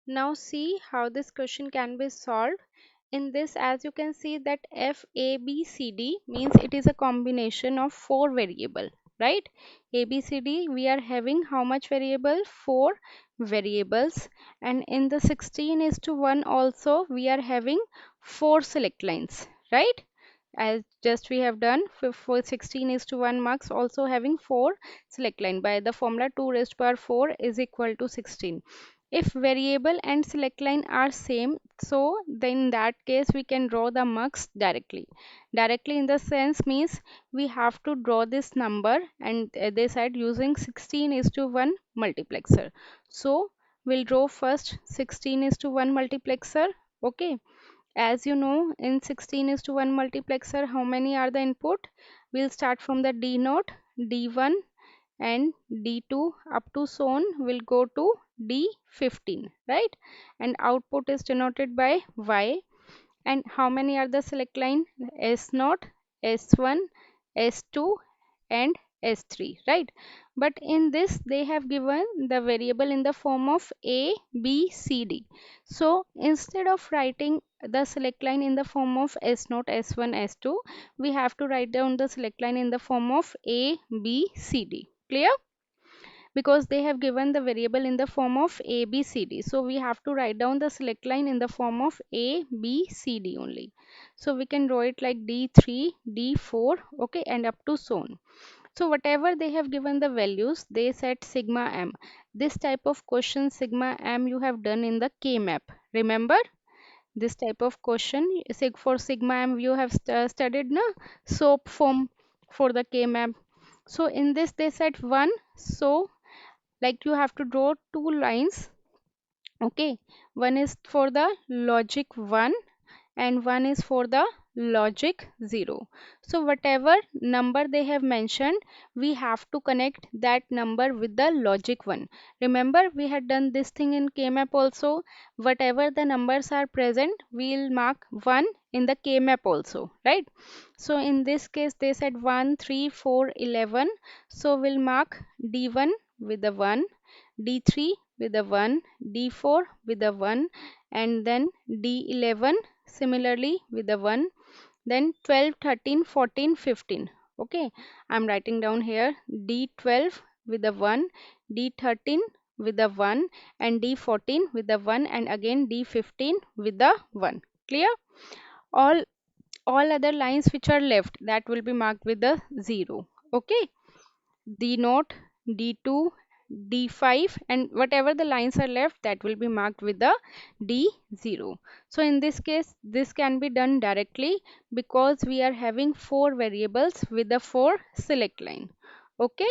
Now see how this question can be solved. In this, as you can see that f a b c d means it is a combination of four variable, right? A b c d, we are having how much variable? Four variables. And in the 16:1 also we are having four select lines, right? As just we have done for 16:1 marks, also having four select line by the formula 2 raised to power 4 is equal to 16. If variable and select line are same, so then in that case we can draw the mux directly in the sense means we have to draw this number, and they said using 16:1 multiplexer. So we'll draw first 16:1 multiplexer. Okay, as you know, in 16:1 multiplexer, how many are the input? We'll start from the D note, D1 and D2 up to so on will go to D15, right? And output is denoted by Y. And how many are the select line? S0, S1, S2 and S3, right? But in this they have given the variable in the form of A, B, C, D. So instead of writing the select line in the form of S0, S1, S2, we have to write down the select line in the form of A, B, C, D. Clear? Because they have given the variable in the form of a b c d, so we have to write down the select line in the form of a b c d only. So we can draw it like d3, d4, okay, and up to so on. So whatever they have given the values, they set sigma m. This type of question sigma m you have done in the k map, remember this type of question. For sigma m you have studied na soap form for the k map. So in this they said 1, so like you have to draw two lines. Okay, one is for the logic 1 and one is for the logic 0. So whatever number they have mentioned, we have to connect that number with the logic 1. Remember we had done this thing in kmap also. Whatever the numbers are present, we'll mark 1 in the kmap also, right? So in this case they said 1 3 4 11, so we'll mark d1 with the 1, d3 with the 1, d4 with the 1, and then d11 similarly with the 1, then 12 13 14 15. Okay, I'm writing down here d12 with the 1, d13 with the 1, and d14 with the 1, and again d15 with the 1. Clear? All other lines which are left, that will be marked with the 0. Okay, d0, d2, d5, and whatever the lines are left, that will be marked with the d0. So in this case this can be done directly because we are having four variables with the four select line. Okay,